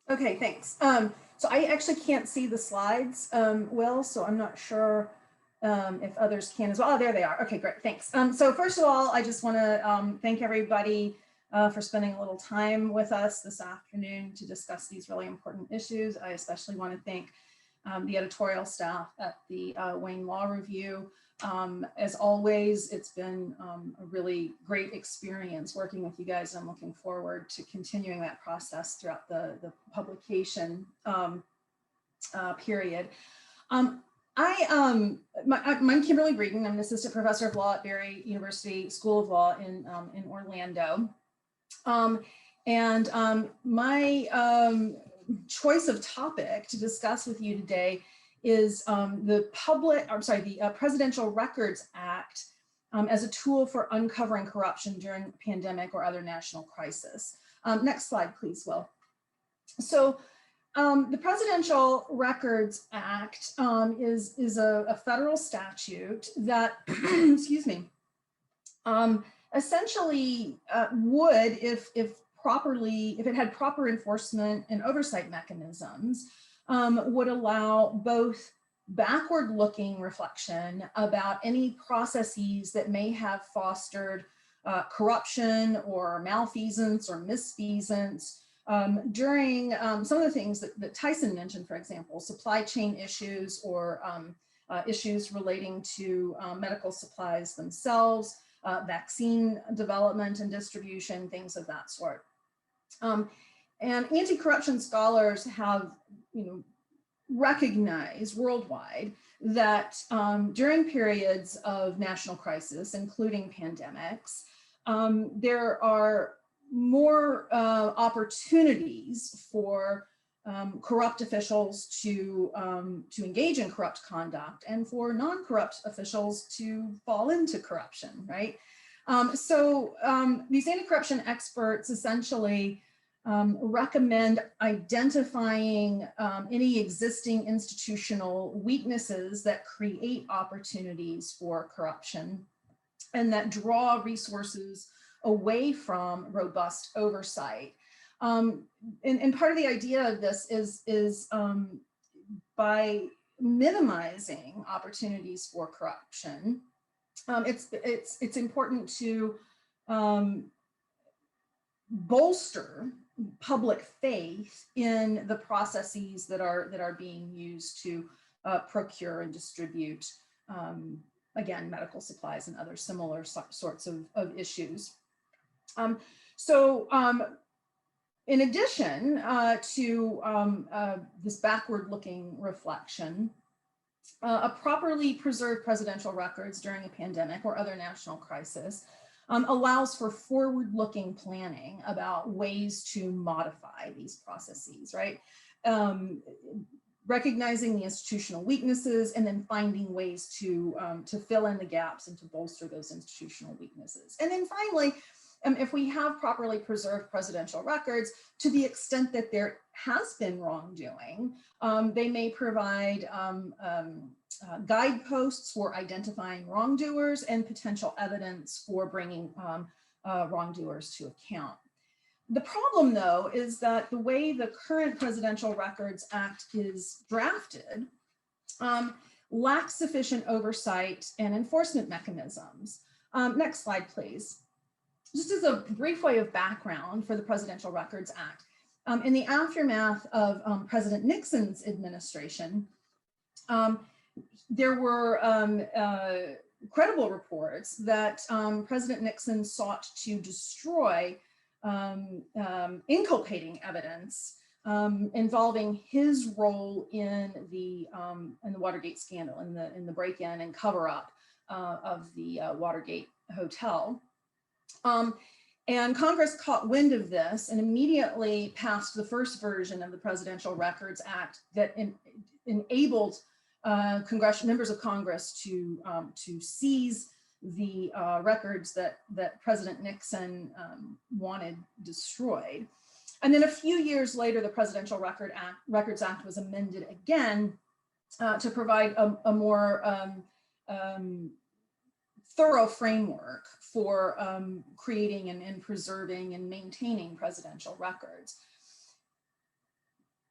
Okay, thanks. So I actually can't see the slides well, so I'm not sure if others can as well. Oh, there they are. Okay, great, thanks. So first of all, I just want to thank everybody for spending a little time with us this afternoon to discuss these really important issues. I especially want to thank the editorial staff at the Wayne Law Review. As always, it's been a really great experience working with you guys. I'm looking forward to continuing that process throughout the publication period. I'm Kimberly Breedon. I'm an assistant professor of law at Barry University School of Law in Orlando. My choice of topic to discuss with you today is the Presidential Records Act as a tool for uncovering corruption during pandemic or other national crisis. Next slide, please, Will. So the Presidential Records Act is a federal statute that, excuse me, essentially would, if it had proper enforcement and oversight mechanisms, would allow both backward-looking reflection about any processes that may have fostered corruption or malfeasance or misfeasance during some of the things that Tyson mentioned, for example, supply chain issues or issues relating to medical supplies themselves, vaccine development and distribution, things of that sort. And anti-corruption scholars have, recognized worldwide that during periods of national crisis, including pandemics, there are more opportunities for corrupt officials to engage in corrupt conduct and for non-corrupt officials to fall into corruption, right? So these anti-corruption experts essentially recommend identifying any existing institutional weaknesses that create opportunities for corruption and that draw resources away from robust oversight. And part of the idea of this is by minimizing opportunities for corruption, it's important to bolster public faith in the processes that are being used to procure and distribute, again, medical supplies and other similar sorts of issues. In addition to this backward-looking reflection, a properly preserved presidential records during a pandemic or other national crisis allows for forward-looking planning about ways to modify these processes, right? Recognizing the institutional weaknesses and then finding ways to fill in the gaps and to bolster those institutional weaknesses. And then finally, if we have properly preserved presidential records, to the extent that there has been wrongdoing, they may provide guideposts for identifying wrongdoers and potential evidence for bringing wrongdoers to account. The problem, though, is that the way the current Presidential Records Act is drafted lacks sufficient oversight and enforcement mechanisms. Next slide, please. Just as a brief way of background for the Presidential Records Act, in the aftermath of President Nixon's administration, there were credible reports that President Nixon sought to destroy inculpating evidence involving his role in the Watergate scandal, in the break-in and cover-up of the Watergate Hotel. And Congress caught wind of this and immediately passed the first version of the Presidential Records Act that enabled members of Congress to seize the records that President Nixon wanted destroyed. And then a few years later, the Presidential Records Act was amended again to provide a more thorough framework for creating and preserving and maintaining presidential records.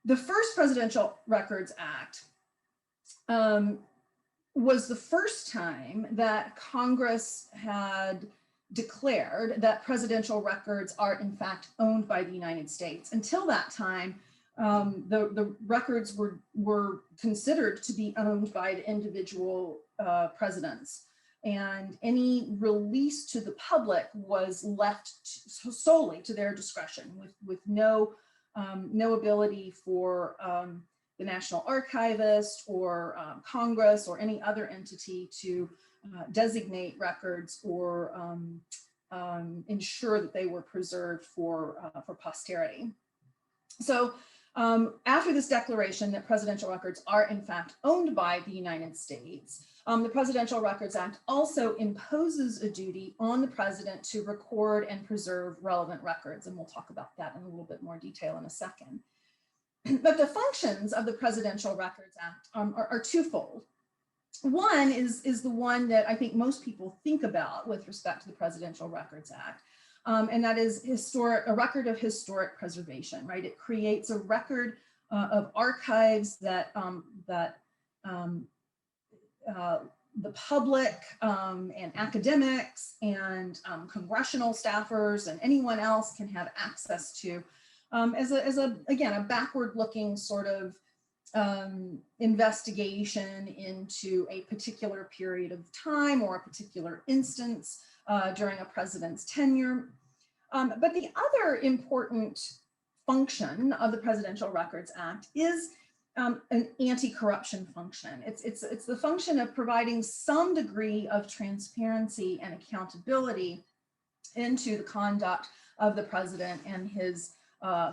The first Presidential Records Act was the first time that Congress had declared that presidential records are in fact owned by the United States. Until that time, the records were considered to be owned by the individual presidents, and any release to the public was left solely to their discretion, with no ability for the National Archivist or Congress or any other entity to designate records or ensure that they were preserved for posterity. So after this declaration that presidential records are in fact owned by the United States, the Presidential Records Act also imposes a duty on the president to record and preserve relevant records. And we'll talk about that in a little bit more detail in a second. But the functions of the Presidential Records Act are twofold. One is the one that I think most people think about with respect to the Presidential Records Act, and that is a record of historic preservation, right? It creates a record of archives that the public and academics and congressional staffers and anyone else can have access to again, a backward-looking sort of investigation into a particular period of time or a particular instance during a president's tenure. But the other important function of the Presidential Records Act is an anti-corruption function. It's the function of providing some degree of transparency and accountability into the conduct of the president and his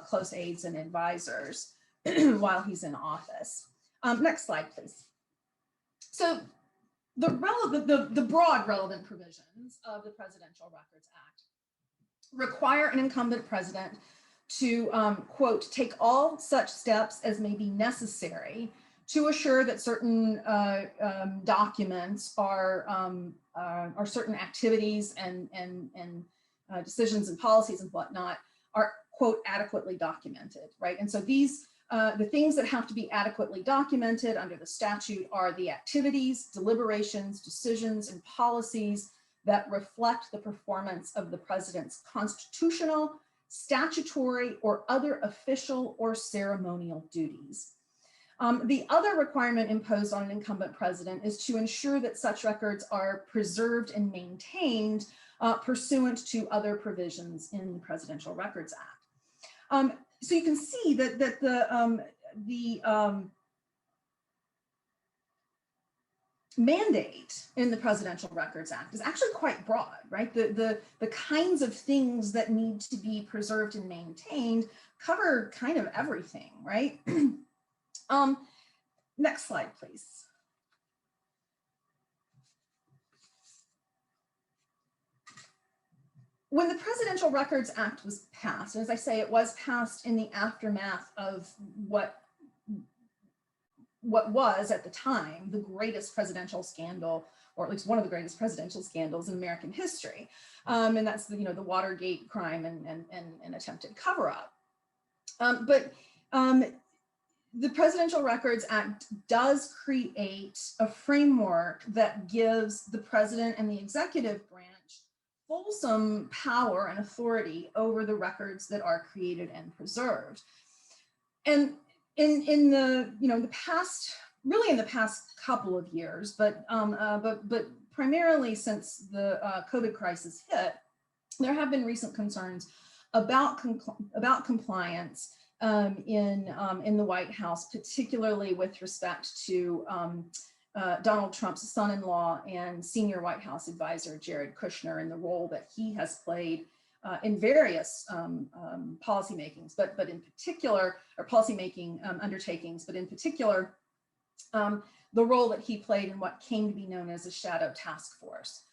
close aides and advisors while he's in office. Next slide, please. So the broad relevant provisions of the Presidential Records Act require an incumbent president to, quote, take all such steps as may be necessary to assure that certain documents are certain activities and decisions and policies and whatnot are, quote, adequately documented, right? And so these, the things that have to be adequately documented under the statute are the activities, deliberations, decisions, and policies that reflect the performance of the president's constitutional, statutory, or other official or ceremonial duties. The other requirement imposed on an incumbent president is to ensure that such records are preserved and maintained pursuant to other provisions in the Presidential Records Act. So you can see that the mandate in the Presidential Records Act is actually quite broad, right? The kinds of things that need to be preserved and maintained cover kind of everything, right? Next slide, please. When the Presidential Records Act was passed, and as I say, it was passed in the aftermath of what was at the time the greatest presidential scandal, or at least one of the greatest presidential scandals in American history, and that's the the Watergate crime and attempted cover-up. But the Presidential Records Act does create a framework that gives the president and the executive branch fulsome power and authority over the records that are created and preserved. And in the the past, really in the past couple of years, but primarily since the COVID crisis hit, there have been recent concerns about compliance in the White House, particularly with respect to Donald Trump's son-in-law and senior White House advisor, Jared Kushner, and the role that he has played in various policy makings, but in particular, or policymaking undertakings, but in particular, the role that he played in what came to be known as a shadow task force.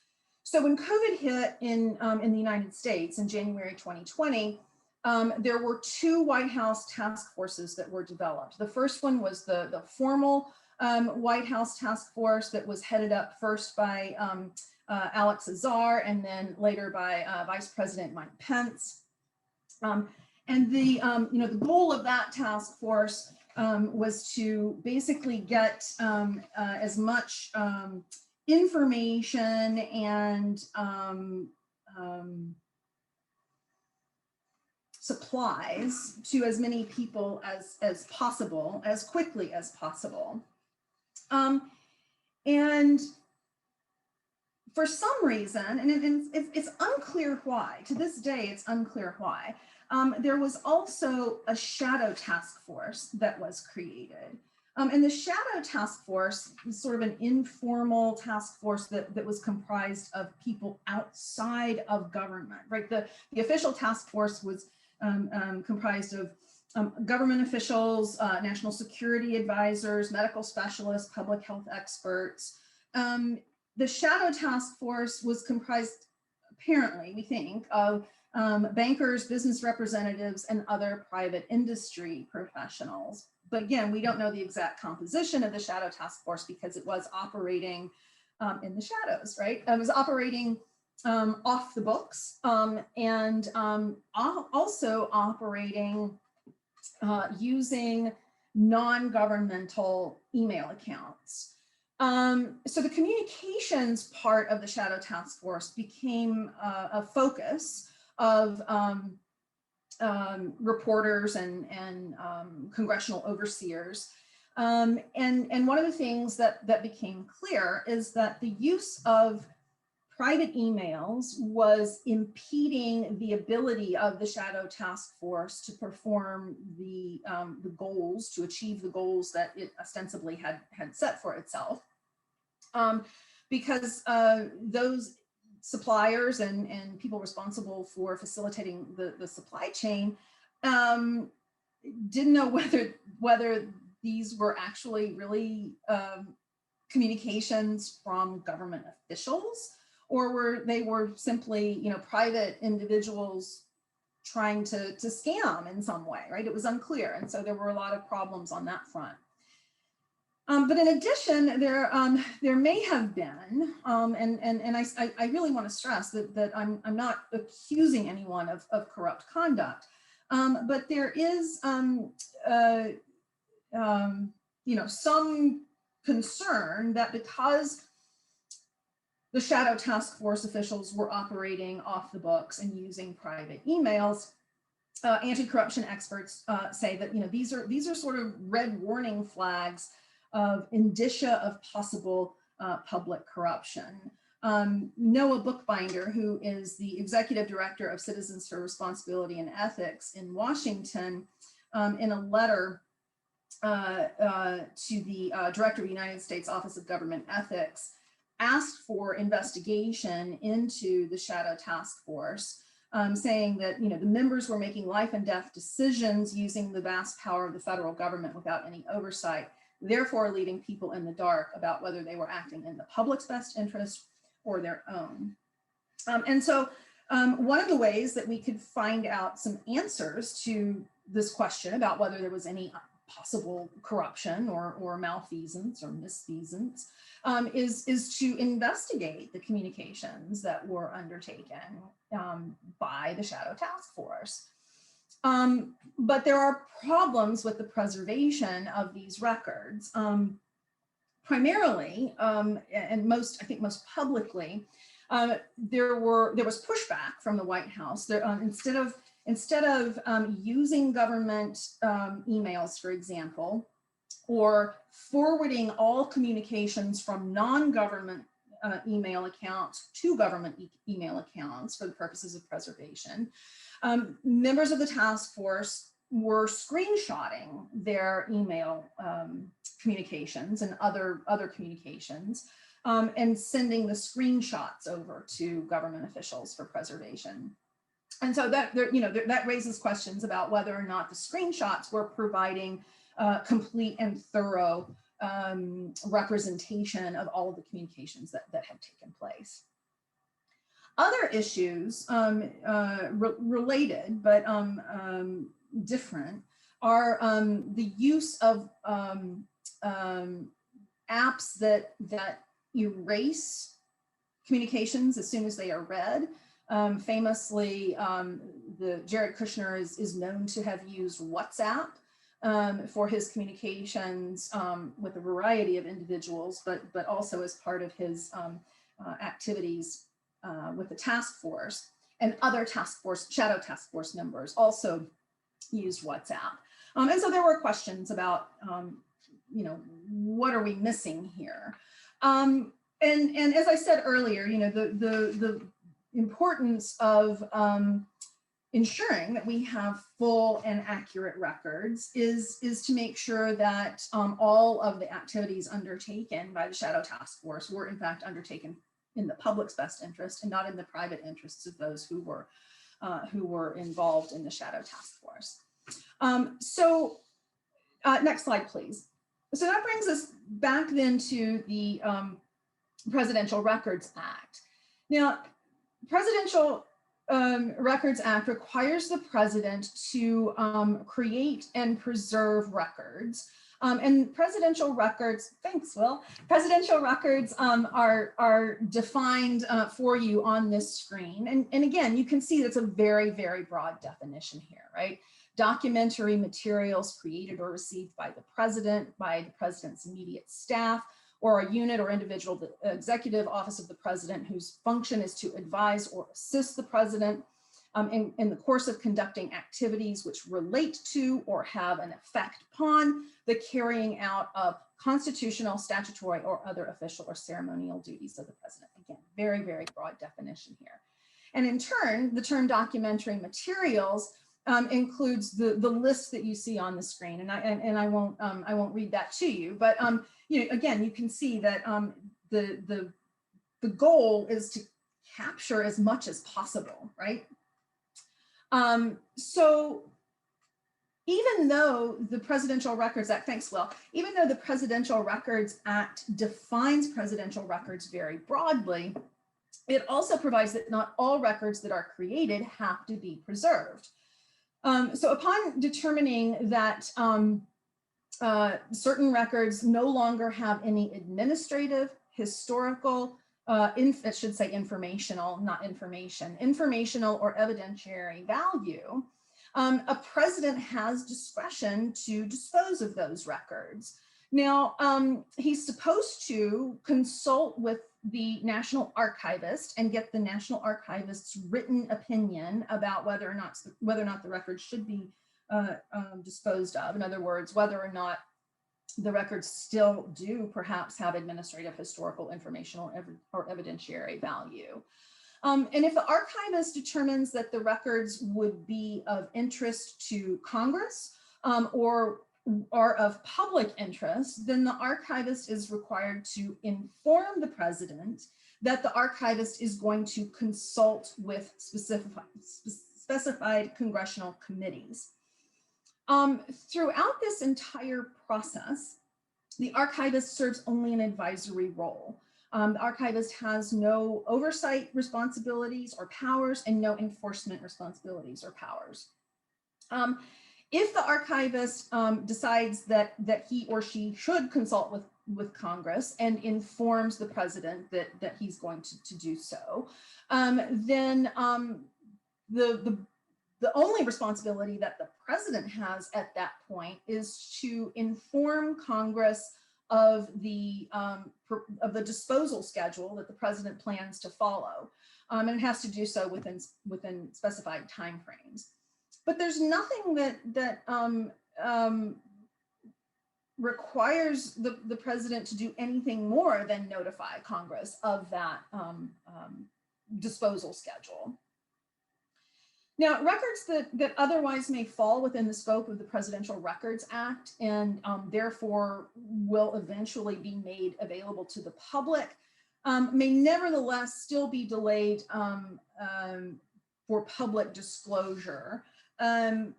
So when COVID hit in the United States in January 2020, there were two White House task forces that were developed. The first one was the formal White House task force that was headed up first by Alex Azar and then later by Vice President Mike Pence. And the the goal of that task force was to basically get as much information and supplies to as many people as possible, as quickly as possible. And for some reason, and it's unclear why, to this day, it's unclear why, there was also a shadow task force that was created. And the shadow task force is sort of an informal task force that was comprised of people outside of government, right? The official task force was comprised of government officials, national security advisors, medical specialists, public health experts. The shadow task force was comprised, apparently, we think, of bankers, business representatives, and other private industry professionals. But again, we don't know the exact composition of the shadow task force because it was operating in the shadows, right? It was operating off the books and also operating using non-governmental email accounts. So the communications part of the shadow task force became a focus of reporters and congressional overseers. And one of the things that became clear is that the use of private emails was impeding the ability of the shadow task force to perform the goals, to achieve the goals that it ostensibly had set for itself. Because those suppliers and people responsible for facilitating the supply chain didn't know whether these were actually really communications from government officials, or they were simply private individuals trying to scam in some way, right? It was unclear, and so there were a lot of problems on that front. But in addition, there may have been, and I really want to stress that I'm not accusing anyone of corrupt conduct, but there is some concern that because the shadow task force officials were operating off the books and using private emails, anti-corruption experts say that these are sort of red warning flags of indicia of possible public corruption. Noah Bookbinder, who is the executive director of Citizens for Responsibility and Ethics in Washington, in a letter to the director of the United States Office of Government Ethics, asked for investigation into the shadow task force, saying that the members were making life and death decisions using the vast power of the federal government without any oversight, therefore leaving people in the dark about whether they were acting in the public's best interest or their own. And so one of the ways that we could find out some answers to this question about whether there was any possible corruption or malfeasance or misfeasance is to investigate the communications that were undertaken by the shadow task force. But there are problems with the preservation of these records. Primarily, and I think most publicly, there was pushback from the White House. Instead of using government emails, for example, or forwarding all communications from non-government email accounts to government email accounts for the purposes of preservation, members of the task force were screenshotting their email communications and other communications and sending the screenshots over to government officials for preservation. And so that raises questions about whether or not the screenshots were providing complete and thorough representation of all of the communications that had taken place. Other issues related but different are the use of apps that erase communications as soon as they are read. Famously, Jared Kushner is known to have used WhatsApp for his communications with a variety of individuals, but also as part of his activities with the task force, and other shadow task force members also used WhatsApp. And so there were questions about, what are we missing here? And as I said earlier, the importance of ensuring that we have full and accurate records is to make sure that all of the activities undertaken by the Shadow Task Force were in fact undertaken in the public's best interest and not in the private interests of those who were involved in the Shadow Task Force. Next slide, please. So that brings us back then to the Presidential Records Act. Now, Presidential Records Act requires the president to create and preserve records. And presidential records, thanks, Will. Presidential records are defined for you on this screen. And again, you can see that's a very, very broad definition here, right? Documentary materials created or received by the president's immediate staff, or a unit or individual, the executive office of the president, whose function is to advise or assist the president in the course of conducting activities which relate to or have an effect upon the carrying out of constitutional, statutory, or other official or ceremonial duties of the president. Again, very, very broad definition here. And in turn, the term documentary materials includes the list that you see on the screen, and I won't read that to you, but again, you can see that the goal is to capture as much as possible, right? So even though the Presidential Records Act, thanks, Will, even though the Presidential Records Act defines presidential records very broadly, it also provides that not all records that are created have to be preserved. So upon determining that certain records no longer have any administrative, historical, it should say informational, not information, informational or evidentiary value, a president has discretion to dispose of those records. Now, he's supposed to consult with the National Archivist and get the National Archivist's written opinion about whether or not the records should be disposed of. In other words, whether or not the records still do perhaps have administrative, historical, informational, or evidentiary value. And if the archivist determines that the records would be of interest to Congress or are of public interest, then the archivist is required to inform the president that the archivist is going to consult with specified congressional committees. Throughout this entire process, the archivist serves only an advisory role. The archivist has no oversight responsibilities or powers and no enforcement responsibilities or powers. If the archivist decides that he or she should consult with Congress and informs the president that he's going to do so, then the only responsibility that the president has at that point is to inform Congress of the disposal schedule that the president plans to follow, and it has to do so within specified timeframes. But there's nothing that requires the president to do anything more than notify Congress of that disposal schedule. Now, records that otherwise may fall within the scope of the Presidential Records Act and therefore will eventually be made available to the public may nevertheless still be delayed for public disclosure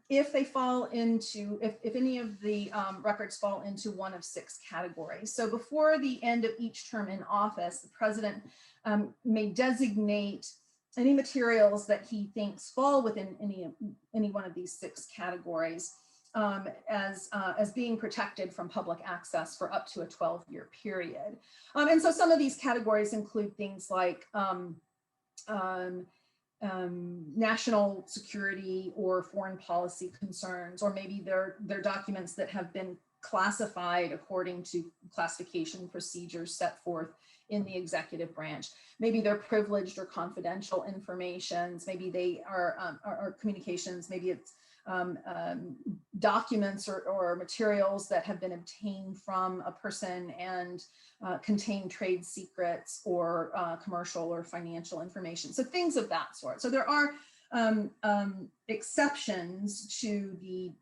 if they fall into, if any of the records fall into one of 6 categories. So before the end of each term in office, the president may designate any materials that he thinks fall within any one of these 6 categories as being protected from public access for up to a 12-year period. And so some of these categories include things like national security or foreign policy concerns, or maybe they're documents that have been classified according to classification procedures set forth in the executive branch. Maybe they're privileged or confidential informations. Maybe they are communications. Maybe it's documents or materials that have been obtained from a person and contain trade secrets or commercial or financial information. So things of that sort. So there are exceptions to the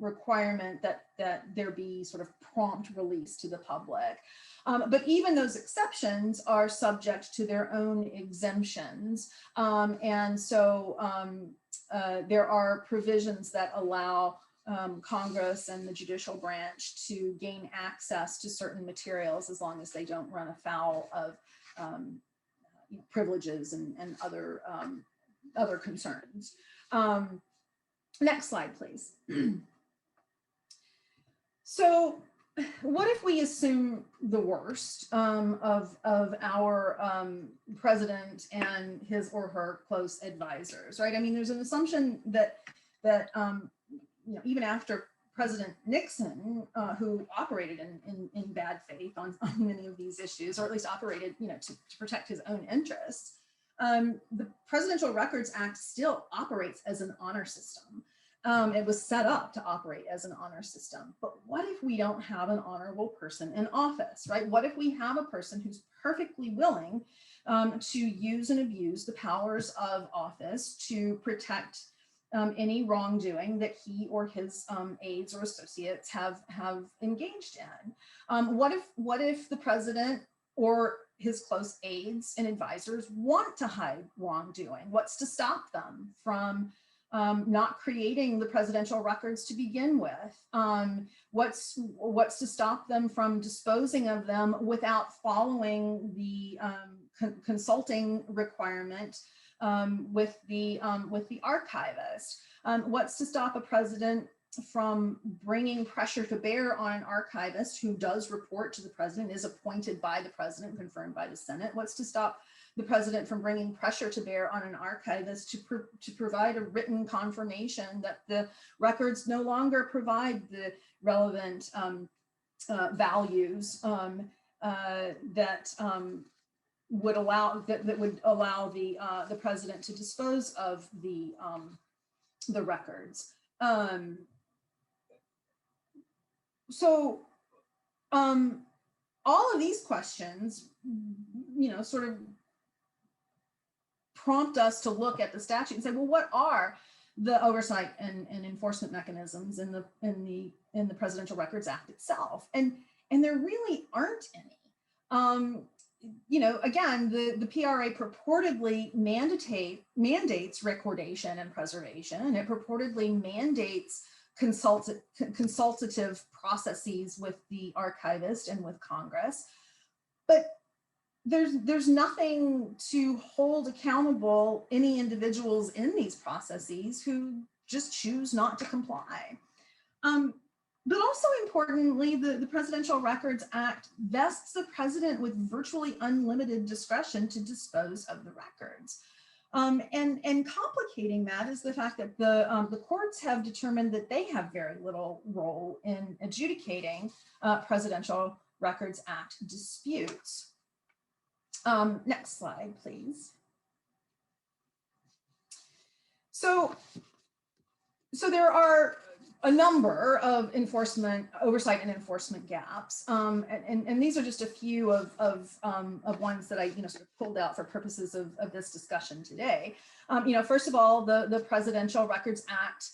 requirement that there be sort of prompt release to the public. But even those exceptions are subject to their own exemptions. And so there are provisions that allow Congress and the judicial branch to gain access to certain materials as long as they don't run afoul of privileges and other concerns. Next slide, please. So what if we assume the worst of our president and his or her close advisors, right? I mean, there's an assumption that even after President Nixon, who operated in bad faith on many of these issues, or at least operated, to protect his own interests, the Presidential Records Act still operates as an honor system. It was set up to operate as an honor system. But what if we don't have an honorable person in office, right? What if we have a person who's perfectly willing to use and abuse the powers of office to protect any wrongdoing that he or his aides or associates have engaged in? What if the president or his close aides and advisors want to hide wrongdoing? What's to stop them from not creating the presidential records to begin with? What's to stop them from disposing of them without following the consulting requirement with the archivist? What's to stop a president from bringing pressure to bear on an archivist who does report to the president, is appointed by the president, confirmed by the Senate? What's to stop the president from bringing pressure to bear on an archivist to provide a written confirmation that the records no longer provide the relevant values that would allow the president to dispose of the records? So all of these questions, sort of prompt us to look at the statute and say, well, what are the oversight and enforcement mechanisms in the Presidential Records Act itself? And there really aren't any. Again, the PRA purportedly mandates recordation and preservation. It purportedly mandates consultative processes with the archivist and with Congress, but there's nothing to hold accountable any individuals in these processes who just choose not to comply. But also importantly, the Presidential Records Act vests the president with virtually unlimited discretion to dispose of the records. And complicating that is the fact that the courts have determined that they have very little role in adjudicating Presidential Records Act disputes. Next slide, please. So there are a number of oversight and enforcement gaps, and these are just a few of ones that I sort of pulled out for purposes of this discussion today. First of all, the Presidential Records Act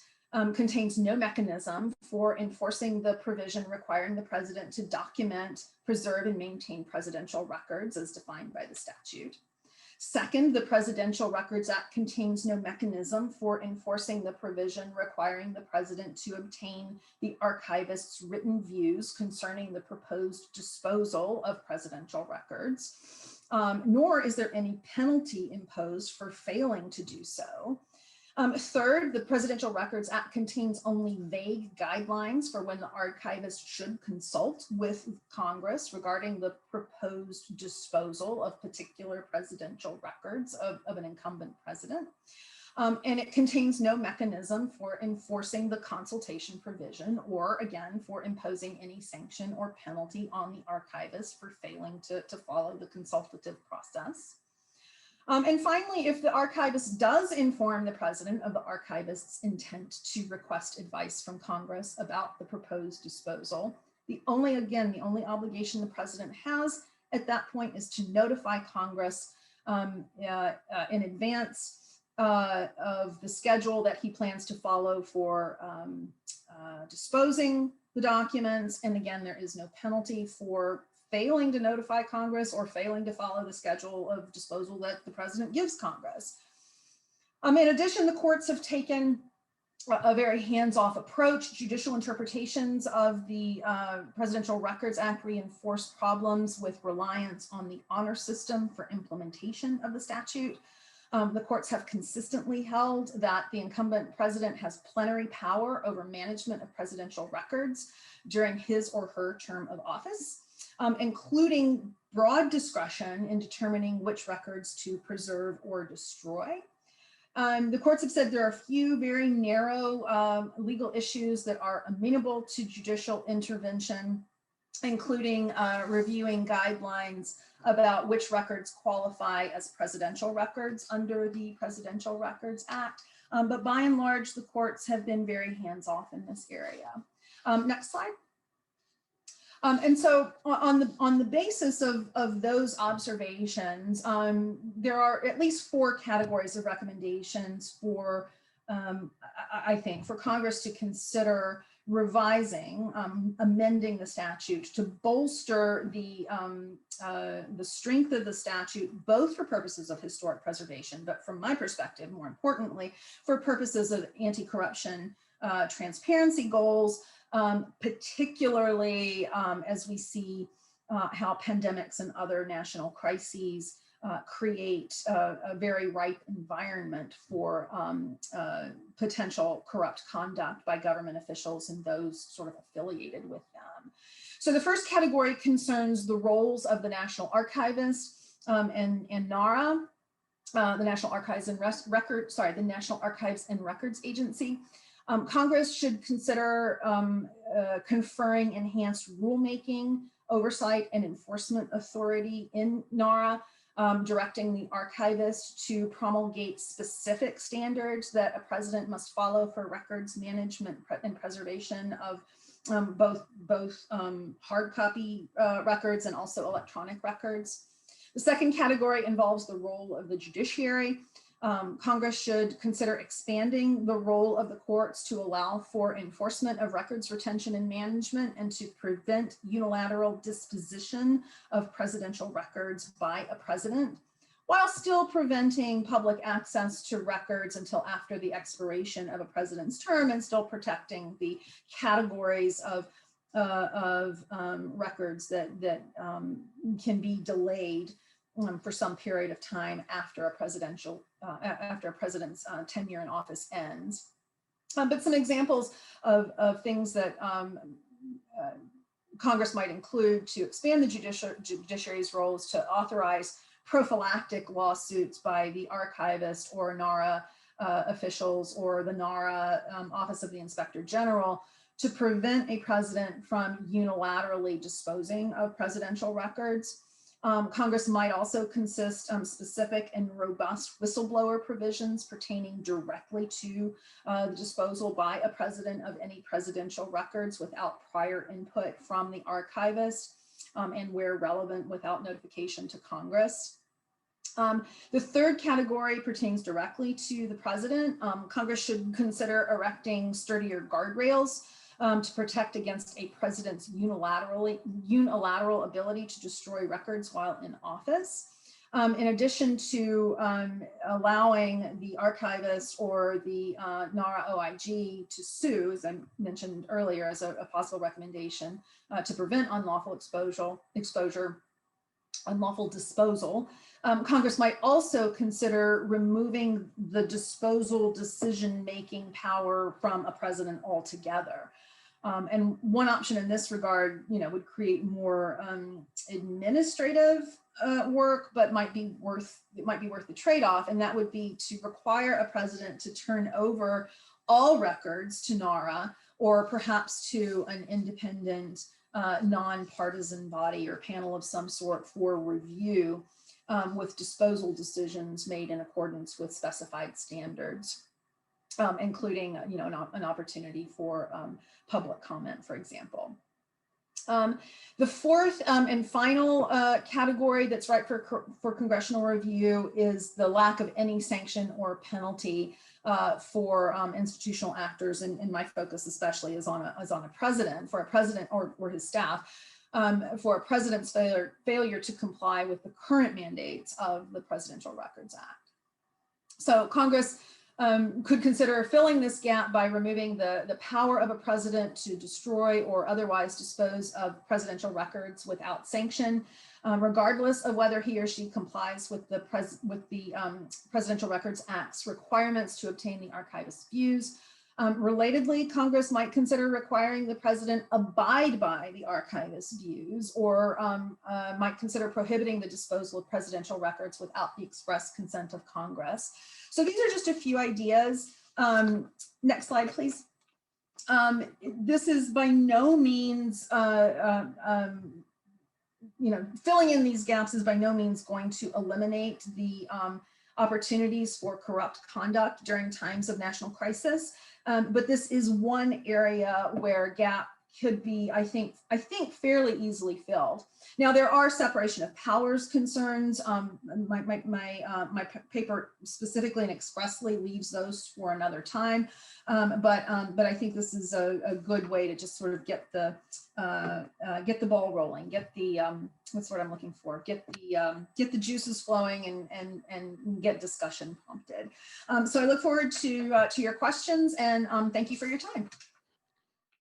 contains no mechanism for enforcing the provision requiring the president to document, preserve, and maintain presidential records as defined by the statute. Second, the Presidential Records Act contains no mechanism for enforcing the provision requiring the president to obtain the archivist's written views concerning the proposed disposal of presidential records, nor is there any penalty imposed for failing to do so. Third, the Presidential Records Act contains only vague guidelines for when the archivist should consult with Congress regarding the proposed disposal of particular presidential records of an incumbent president. And it contains no mechanism for enforcing the consultation provision or, again, for imposing any sanction or penalty on the archivist for failing to follow the consultative process. And finally, if the archivist does inform the president of the archivist's intent to request advice from Congress about the proposed disposal, the only obligation the president has at that point is to notify Congress in advance of the schedule that he plans to follow for disposing the documents. And again, there is no penalty for failing to notify Congress or failing to follow the schedule of disposal that the president gives Congress. In addition, the courts have taken a very hands-off approach. Judicial interpretations of the Presidential Records Act reinforce problems with reliance on the honor system for implementation of the statute. The courts have consistently held that the incumbent president has plenary power over management of presidential records during his or her term of office, including broad discretion in determining which records to preserve or destroy. The courts have said there are a few very narrow legal issues that are amenable to judicial intervention, including reviewing guidelines about which records qualify as presidential records under the Presidential Records Act. But by and large, the courts have been very hands-off in this area. Next slide. And so on the basis of those observations, there are at least 4 categories of recommendations for, I think, for Congress to consider revising, amending the statute to bolster the strength of the statute, both for purposes of historic preservation, but from my perspective, more importantly, for purposes of anti-corruption transparency goals, particularly as we see how pandemics and other national crises create a very ripe environment for potential corrupt conduct by government officials and those sort of affiliated with them. So the first category concerns the roles of the National Archivist and NARA, the National Archives and the National Archives and Records Agency. Congress should consider conferring enhanced rulemaking, oversight, and enforcement authority in NARA, directing the archivist to promulgate specific standards that a president must follow for records management and preservation of both hard copy records and also electronic records. The second category involves the role of the judiciary. Congress should consider expanding the role of the courts to allow for enforcement of records retention and management and to prevent unilateral disposition of presidential records by a president, while still preventing public access to records until after the expiration of a president's term and still protecting the categories of records that can be delayed for some period of time after a president's tenure in office ends. But some examples of things that Congress might include to expand the judiciary's roles to authorize prophylactic lawsuits by the archivist or NARA officials or the NARA Office of the Inspector General to prevent a president from unilaterally disposing of presidential records. Congress might also consist specific and robust whistleblower provisions pertaining directly to the disposal by a president of any presidential records without prior input from the archivist and where relevant without notification to Congress. The third category pertains directly to the president. Congress should consider erecting sturdier guardrails to protect against a president's unilateral ability to destroy records while in office. In addition to allowing the archivist or the NARA OIG to sue, as I mentioned earlier, as a possible recommendation to prevent unlawful exposure, unlawful disposal. Congress might also consider removing the disposal decision-making power from a president altogether. And one option in this regard, would create more administrative work, but it might be worth the trade-off, and that would be to require a president to turn over all records to NARA, or perhaps to an independent nonpartisan body or panel of some sort for review, with disposal decisions made in accordance with specified standards, including an opportunity for public comment, for example. The fourth and final category that's ripe for congressional review is the lack of any sanction or penalty for institutional actors, and my focus especially is on a president, for a president or his staff, for a president's failure to comply with the current mandates of the Presidential Records Act. So Congress could consider filling this gap by removing the power of a president to destroy or otherwise dispose of presidential records without sanction, regardless of whether he or she complies with the Presidential Records Act's requirements to obtain the archivist's views. Relatedly, Congress might consider requiring the president abide by the archivist's views, or might consider prohibiting the disposal of presidential records without the express consent of Congress. So these are just a few ideas. Next slide, please. This is by no means, filling in these gaps is by no means going to eliminate the opportunities for corrupt conduct during times of national crisis. But this is one area where gap could be, I think, fairly easily filled. Now, there are separation of powers concerns. My paper specifically and expressly leaves those for another time. But I think this is a good way to just sort of get the ball rolling, get the what's what I'm looking for, get the juices flowing and get discussion prompted. So I look forward to your questions, and thank you for your time.